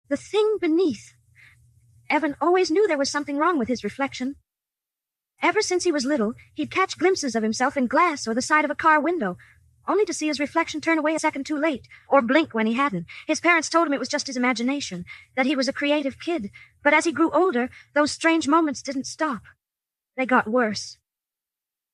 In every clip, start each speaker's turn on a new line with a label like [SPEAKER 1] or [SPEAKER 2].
[SPEAKER 1] The thing beneath. Evan always knew there was something wrong with his reflection. Ever since he was little, he'd catch glimpses of himself in glass or the side of a car window, only to see his reflection turn away a second too late, or blink when he hadn't. His parents told him it was just his imagination, that he was a creative kid. But as he grew older, those strange moments didn't stop. They got worse.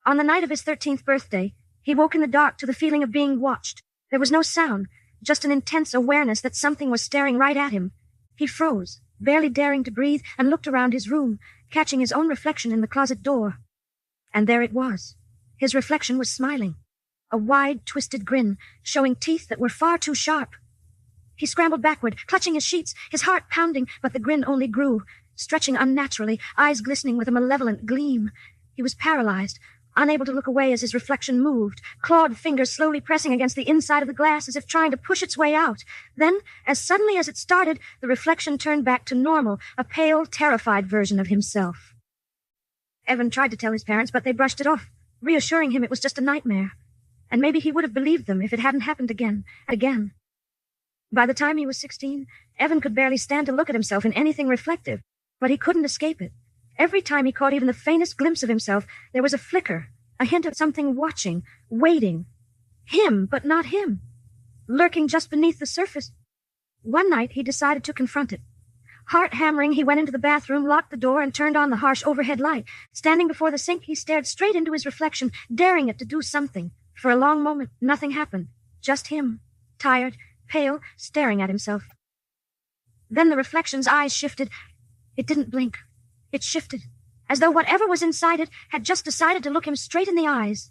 [SPEAKER 1] On the night of his 13th birthday, he woke in the dark to the feeling of being watched. There was no sound, just an intense awareness that something was staring right at him. He froze, barely daring to breathe, and looked around his room, catching his own reflection in the closet door. And there it was. His reflection was smiling. A wide, twisted grin, showing teeth that were far too sharp. He scrambled backward, clutching his sheets, his heart pounding, but the grin only grew, stretching unnaturally, eyes glistening with a malevolent gleam. He was paralyzed, unable to look away as his reflection moved, clawed fingers slowly pressing against the inside of the glass as if trying to push its way out. Then, as suddenly as it started, the reflection turned back to normal, a pale, terrified version of himself. Evan tried to tell his parents, but they brushed it off, reassuring him it was just a nightmare. And maybe he would have believed them if it hadn't happened again and again. By the time he was 16, Evan could barely stand to look at himself in anything reflective, but he couldn't escape it. Every time he caught even the faintest glimpse of himself, there was a flicker, a hint of something watching, waiting. Him, but not him. Lurking just beneath the surface. One night, he decided to confront it. Heart hammering, he went into the bathroom, locked the door, and turned on the harsh overhead light. Standing before the sink, he stared straight into his reflection, daring it to do something. For a long moment, nothing happened. Just him, tired, pale, staring at himself. Then the reflection's eyes shifted. It didn't blink. It shifted, as though whatever was inside it had just decided to look him straight in the eyes.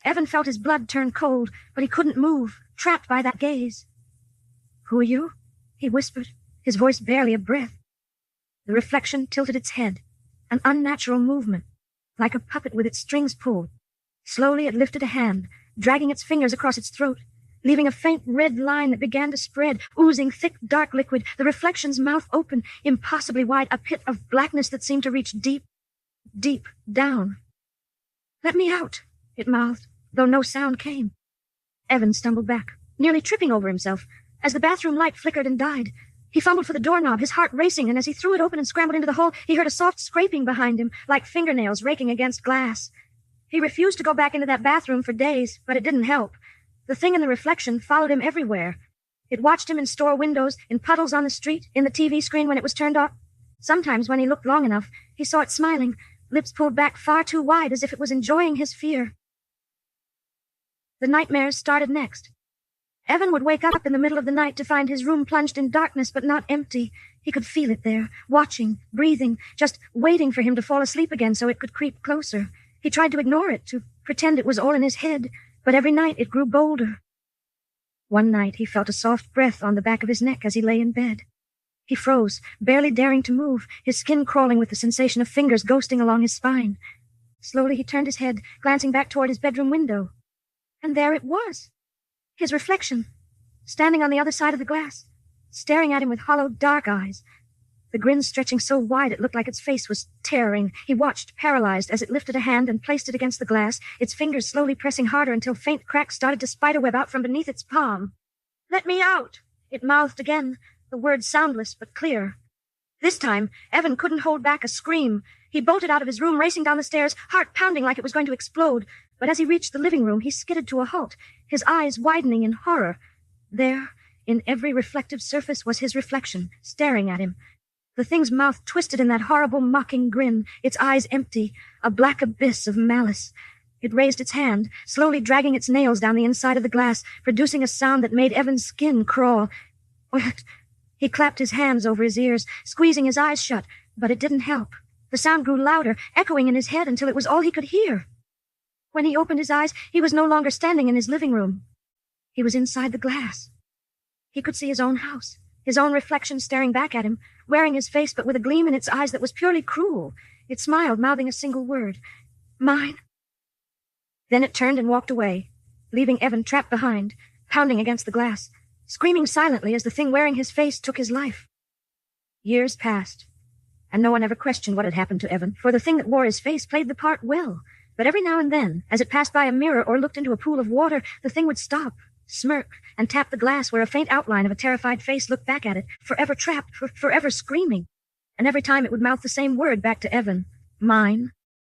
[SPEAKER 1] Evan felt his blood turn cold, but he couldn't move, trapped by that gaze. "Who are you?" he whispered, his voice barely a breath. The reflection tilted its head, an unnatural movement, like a puppet with its strings pulled. Slowly it lifted a hand, dragging its fingers across its throat, leaving a faint red line that began to spread, oozing thick, dark liquid, the reflection's mouth open, impossibly wide, a pit of blackness that seemed to reach deep, deep down. "Let me out," it mouthed, though no sound came. Evan stumbled back, nearly tripping over himself, as the bathroom light flickered and died. He fumbled for the doorknob, his heart racing, and as he threw it open and scrambled into the hole, he heard a soft scraping behind him, like fingernails raking against glass. He refused to go back into that bathroom for days, but it didn't help. The thing in the reflection followed him everywhere. It watched him in store windows, in puddles on the street, in the TV screen when it was turned off. Sometimes, when he looked long enough, he saw it smiling, lips pulled back far too wide as if it was enjoying his fear. The nightmares started next. Evan would wake up in the middle of the night to find his room plunged in darkness but not empty. He could feel it there, watching, breathing, just waiting for him to fall asleep again so it could creep closer. He tried to ignore it, to pretend it was all in his head, but every night it grew bolder. One night he felt a soft breath on the back of his neck as he lay in bed. He froze, barely daring to move, his skin crawling with the sensation of fingers ghosting along his spine. Slowly he turned his head, glancing back toward his bedroom window. And there it was. His reflection, standing on the other side of the glass, staring at him with hollow, dark eyes. The grin stretching so wide it looked like its face was tearing. He watched, paralyzed, as it lifted a hand and placed it against the glass, its fingers slowly pressing harder until faint cracks started to spiderweb out from beneath its palm. "Let me out," it mouthed again, the words soundless but clear. This time, Evan couldn't hold back a scream. He bolted out of his room, racing down the stairs, heart pounding like it was going to explode. But as he reached the living room, he skidded to a halt, his eyes widening in horror. There, in every reflective surface, was his reflection, staring at him. The thing's mouth twisted in that horrible, mocking grin, its eyes empty, a black abyss of malice. It raised its hand, slowly dragging its nails down the inside of the glass, producing a sound that made Evan's skin crawl. He clapped his hands over his ears, squeezing his eyes shut, but it didn't help. The sound grew louder, echoing in his head until it was all he could hear. When he opened his eyes, he was no longer standing in his living room. He was inside the glass. He could see his own house, his own reflection staring back at him, wearing his face but with a gleam in its eyes that was purely cruel. It smiled, mouthing a single word. "Mine." Then it turned and walked away, leaving Evan trapped behind, pounding against the glass, screaming silently as the thing wearing his face took his life. Years passed, and no one ever questioned what had happened to Evan, for the thing that wore his face played the part well. But every now and then, as it passed by a mirror or looked into a pool of water, the thing would stop, smirk, and tap the glass where a faint outline of a terrified face looked back at it, forever trapped, forever screaming. And every time it would mouth the same word back to Evan. Mine.